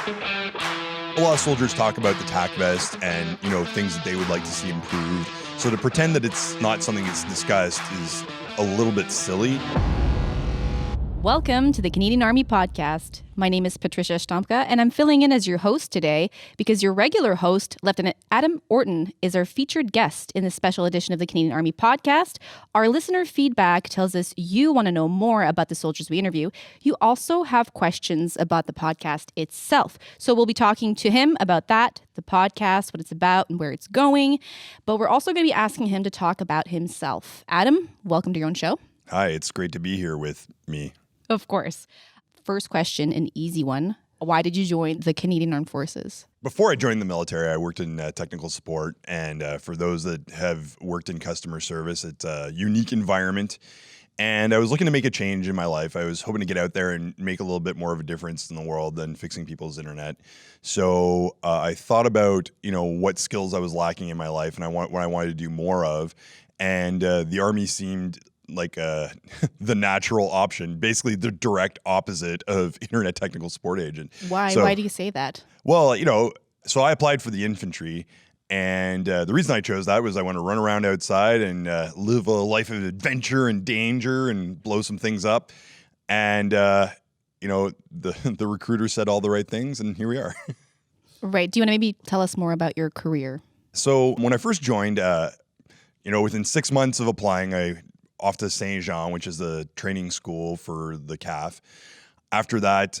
A lot of soldiers talk about the tac vest and, things that they would like to see improved. So to pretend that it's not something that's discussed is a little bit silly. Welcome to the Canadian Army Podcast. My name is Patricia Sztompka, and I'm filling in as your host today because your regular host, Lt Adam Orton, is our featured guest in this special edition of the Canadian Army Podcast. Our listener feedback tells us you want to know more about the soldiers we interview. You also have questions about the podcast itself. So we'll be talking to him about that, the podcast, what it's about, and where it's going. But we're also going to be asking him to talk about himself. Adam, welcome to your own show. Hi, it's great to be here with me. Of course. First question, an easy one. Why did you join the Canadian Armed Forces? Before I joined the military, I worked in technical support. And for those that have worked in customer service, it's a unique environment. And I was looking to make a change in my life. I was hoping to get out there and make a little bit more of a difference in the world than fixing people's internet. So I thought about, what skills I was lacking in my life and what I wanted to do more of. And the Army seemed like the natural option, basically the direct opposite of internet technical support agent. Why? Why do you say that? Well, so I applied for the infantry, and the reason I chose that was I want to run around outside and live a life of adventure and danger and blow some things up. And, the recruiter said all the right things, and here we are. Right. Do you want to maybe tell us more about your career? So when I first joined, within 6 months of applying, I off to St. Jean, which is the training school for the CAF. After that,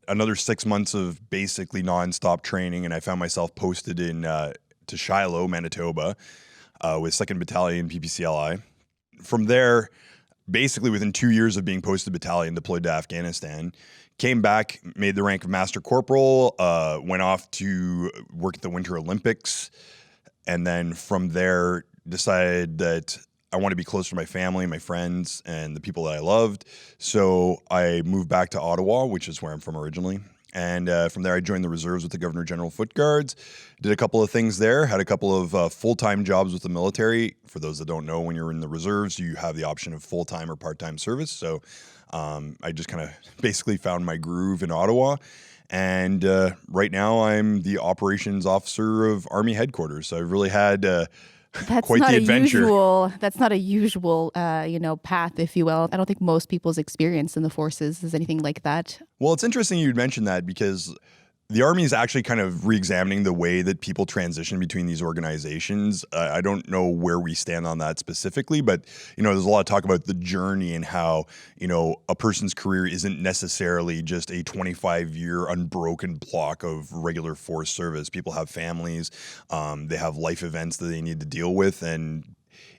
another 6 months of basically nonstop training, and I found myself posted in to Shiloh, Manitoba, with 2nd Battalion PPCLI. From there, basically within 2 years of being posted battalion, deployed to Afghanistan, came back, made the rank of Master Corporal, went off to work at the Winter Olympics, and then from there decided that I want to be closer to my family, my friends, and the people that I loved. So I moved back to Ottawa, which is where I'm from originally. And from there, I joined the reserves with the Governor General Foot Guards, did a couple of things there, had a couple of full-time jobs with the military. For those that don't know, when you're in the reserves, you have the option of full-time or part-time service. So I just kind of basically found my groove in Ottawa. And right now, I'm the operations officer of Army headquarters. So I've really had quite the adventure. That's not a usual, path, if you will. I don't think most people's experience in the forces is anything like that. Well, it's interesting you'd mention that because the Army is actually kind of re-examining the way that people transition between these organizations. I don't know where we stand on that specifically, but, there's a lot of talk about the journey and how, a person's career isn't necessarily just a 25-year unbroken block of regular force service. People have families, they have life events that they need to deal with, and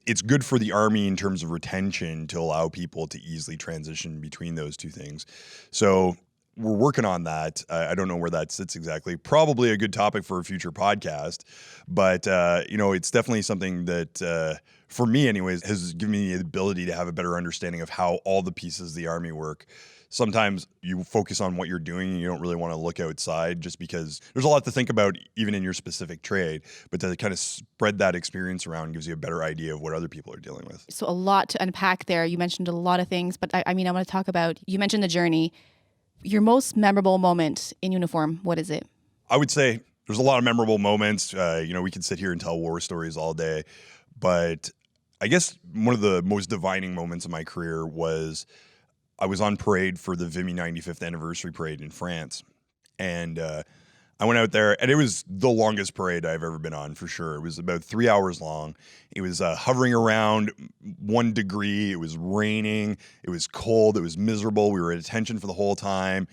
it's good for the Army in terms of retention to allow people to easily transition between those two things. So we're working on that. I don't know where that sits exactly. Probably a good topic for a future podcast. But, it's definitely something that, for me anyways, has given me the ability to have a better understanding of how all the pieces of the Army work. Sometimes you focus on what you're doing and you don't really want to look outside just because there's a lot to think about even in your specific trade. But to kind of spread that experience around gives you a better idea of what other people are dealing with. So a lot to unpack there. You mentioned a lot of things, but I want to talk about, you mentioned the journey. Your most memorable moment in uniform, what is it? I would say there's a lot of memorable moments. We could sit here and tell war stories all day. But I guess one of the most defining moments of my career was I was on parade for the Vimy 95th anniversary parade in France. And I went out there, and it was the longest parade I've ever been on, for sure. It was about 3 hours long. It was hovering around 1 degree. It was raining. It was cold. It was miserable. We were at attention for the whole time.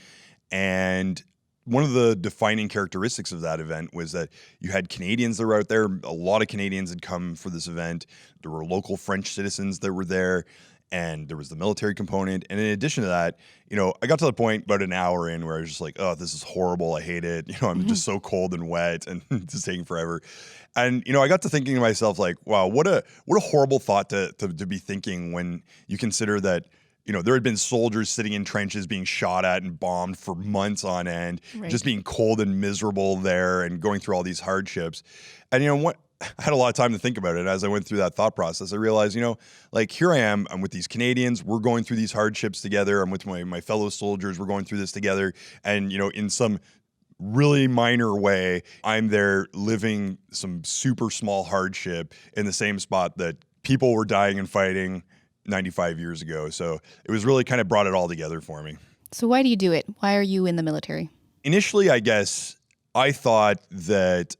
And one of the defining characteristics of that event was that you had Canadians that were out there. A lot of Canadians had come for this event. There were local French citizens that were there. And there was the military component. And in addition to that, I got to the point about an hour in where I was just like, oh, this is horrible. I hate it. I'm just so cold and wet and it's just taking forever. And, I got to thinking to myself, like, wow, what a horrible thought to be thinking when you consider that, there had been soldiers sitting in trenches being shot at and bombed for months on end, right, just being cold and miserable there and going through all these hardships. And what? I had a lot of time to think about it. As I went through that thought process, I realized, here I am, I'm with these Canadians, we're going through these hardships together. I'm with my fellow soldiers, we're going through this together. And, in some really minor way, I'm there living some super small hardship in the same spot that people were dying and fighting 95 years ago. So it was really kind of brought it all together for me. So why do you do it? Why are you in the military? Initially, I guess I thought that,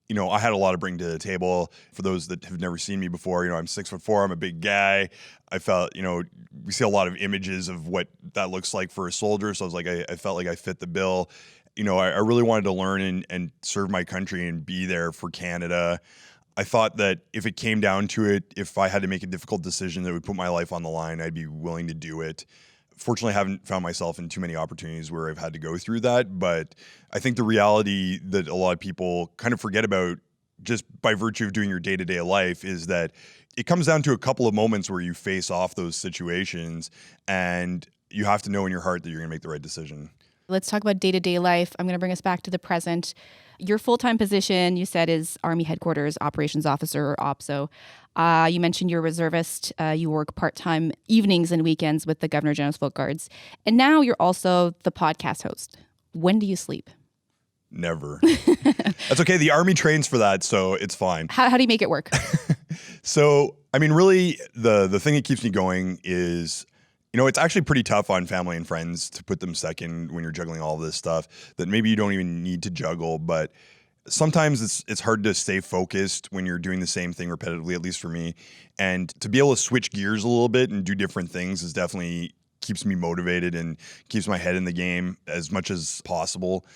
I had a lot to bring to the table. For those that have never seen me before, I'm 6'4", I'm a big guy. I felt, we see a lot of images of what that looks like for a soldier. So I was like, I felt like I fit the bill. I really wanted to learn and serve my country and be there for Canada. I thought that if it came down to it, if I had to make a difficult decision that would put my life on the line, I'd be willing to do it. Fortunately, I haven't found myself in too many opportunities where I've had to go through that. But I think the reality that a lot of people kind of forget about just by virtue of doing your day-to-day life is that it comes down to a couple of moments where you face off those situations and you have to know in your heart that you're going to make the right decision. Let's talk about day-to-day life. I'm going to bring us back to the present. Your full-time position, you said, is Army Headquarters Operations Officer, or OPSO. You mentioned you're a reservist. You work part-time evenings and weekends with the Governor General's Folk Guards. And now you're also the podcast host. When do you sleep? Never. That's okay. The Army trains for that, so it's fine. How do you make it work? So, really, the thing that keeps me going is, it's actually pretty tough on family and friends to put them second when you're juggling all of this stuff that maybe you don't even need to juggle. But sometimes it's hard to stay focused when you're doing the same thing repetitively, at least for me. And to be able to switch gears a little bit and do different things is definitely keeps me motivated and keeps my head in the game as much as possible.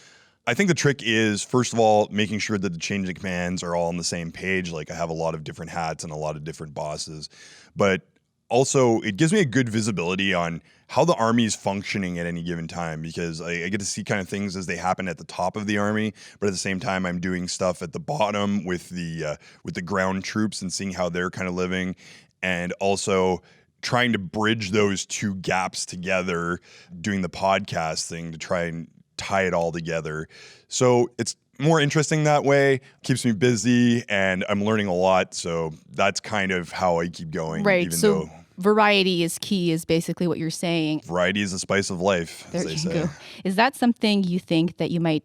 I think the trick is, first of all, making sure that the chain of commands are all on the same page. Like, I have a lot of different hats and a lot of different bosses. But also, it gives me a good visibility on how the Army is functioning at any given time, because I get to see kind of things as they happen at the top of the Army, but at the same time, I'm doing stuff at the bottom with the ground troops and seeing how they're kind of living, and also trying to bridge those two gaps together, doing the podcast thing to try and tie it all together. So it's more interesting that way, keeps me busy, and I'm learning a lot. So that's kind of how I keep going. Right. Even So though variety is key, is basically what you're saying. Variety is the spice of life, as they say. Go. Is that something you think that you might,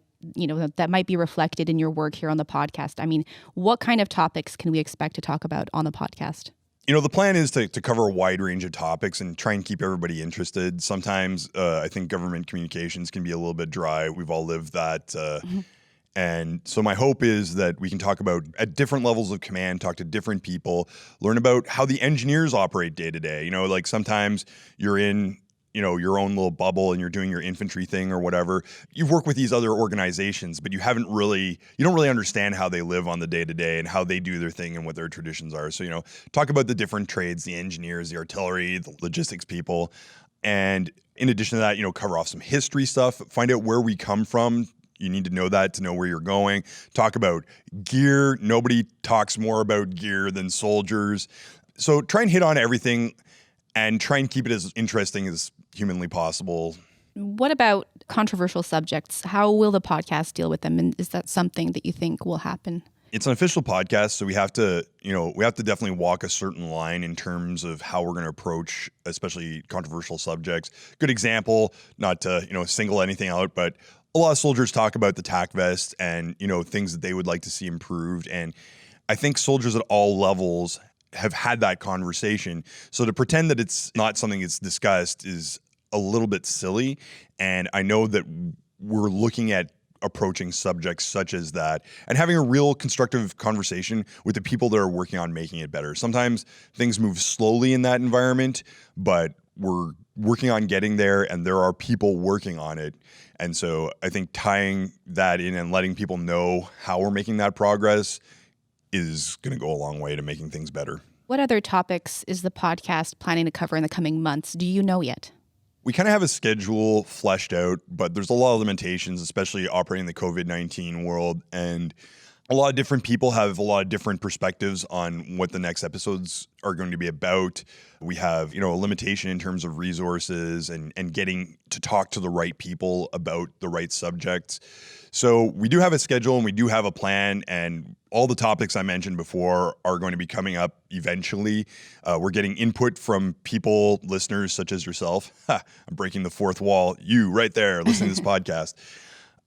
that might be reflected in your work here on the podcast? I mean, what kind of topics can we expect to talk about on the podcast? The plan is to cover a wide range of topics and try and keep everybody interested. Sometimes I think government communications can be a little bit dry. We've all lived that. And so my hope is that we can talk about at different levels of command, talk to different people, learn about how the engineers operate day to day. Like sometimes you're in, your own little bubble and you're doing your infantry thing or whatever. You've worked with these other organizations, but you don't really understand how they live on the day to day and how they do their thing and what their traditions are. So, talk about the different trades, the engineers, the artillery, the logistics people. And in addition to that, cover off some history stuff, find out where we come from. You need to know that to know where you're going. Talk about gear. Nobody talks more about gear than soldiers. So try and hit on everything and try and keep it as interesting as humanly possible. What about controversial subjects? How will the podcast deal with them? And is that something that you think will happen? It's an official podcast, so we have to definitely walk a certain line in terms of how we're going to approach, especially controversial subjects. Good example, not to, single anything out, but a lot of soldiers talk about the tac vest and, things that they would like to see improved. And I think soldiers at all levels have had that conversation. So to pretend that it's not something that's discussed is a little bit silly. And I know that we're looking at approaching subjects such as that and having a real constructive conversation with the people that are working on making it better. Sometimes things move slowly in that environment, but we're working on getting there and there are people working on it. And so I think tying that in and letting people know how we're making that progress is going to go a long way to making things better. What other topics is the podcast planning to cover in the coming months? Do you know yet? We kind of have a schedule fleshed out, but there's a lot of limitations, especially operating in the COVID-19 world. And a lot of different people have a lot of different perspectives on what the next episodes are going to be about. We have, a limitation in terms of resources and getting to talk to the right people about the right subjects. So we do have a schedule and we do have a plan, and all the topics I mentioned before are going to be coming up eventually. We're getting input from people, listeners such as yourself. I'm breaking the fourth wall. You right there listening to this podcast.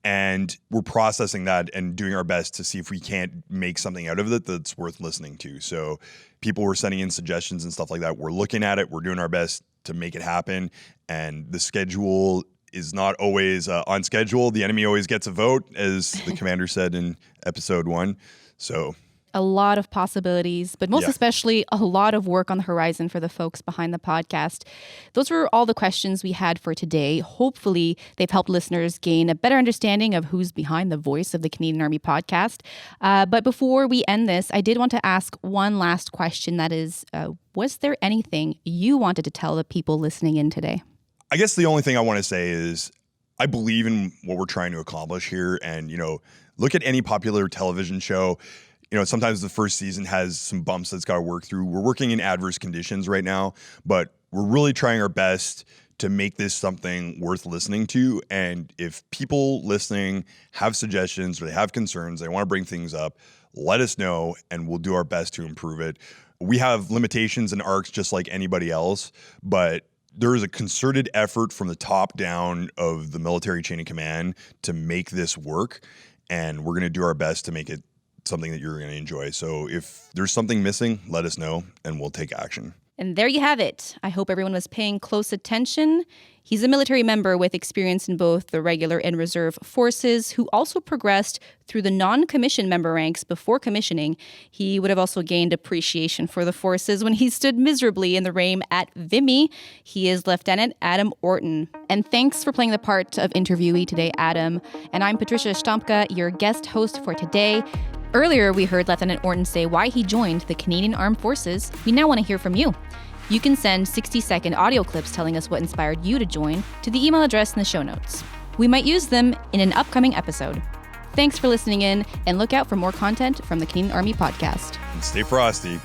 And we're processing that and doing our best to see if we can't make something out of it that's worth listening to. So people were sending in suggestions and stuff like that. We're looking at it. We're doing our best to make it happen. And the schedule is not always on schedule. The enemy always gets a vote, as the commander said in episode 1. So a lot of possibilities, but most especially a lot of work on the horizon for the folks behind the podcast. Those were all the questions we had for today. Hopefully, they've helped listeners gain a better understanding of who's behind the voice of the Canadian Army podcast. But before we end this, I did want to ask one last question. That is, was there anything you wanted to tell the people listening in today? I guess the only thing I want to say is I believe in what we're trying to accomplish here. And, look at any popular television show. Sometimes the first season has some bumps that's got to work through. We're working in adverse conditions right now, but we're really trying our best to make this something worth listening to. And if people listening have suggestions or they have concerns, they want to bring things up, let us know and we'll do our best to improve it. We have limitations and arcs just like anybody else, but there is a concerted effort from the top down of the military chain of command to make this work. And we're going to do our best to make it something that you're going to enjoy. So if there's something missing, let us know and we'll take action. And there you have it. I hope everyone was paying close attention. He's a military member with experience in both the regular and reserve forces who also progressed through the non-commissioned member ranks before commissioning. He would have also gained appreciation for the forces when he stood miserably in the rain at Vimy. He is Lieutenant Adam Orton. And thanks for playing the part of interviewee today, Adam. And I'm Patricia Sztompka, your guest host for today. Earlier, we heard Lieutenant Orton say why he joined the Canadian Armed Forces. We now want to hear from you. You can send 60-second audio clips telling us what inspired you to join to the email address in the show notes. We might use them in an upcoming episode. Thanks for listening in, and look out for more content from the Canadian Army podcast. And stay frosty.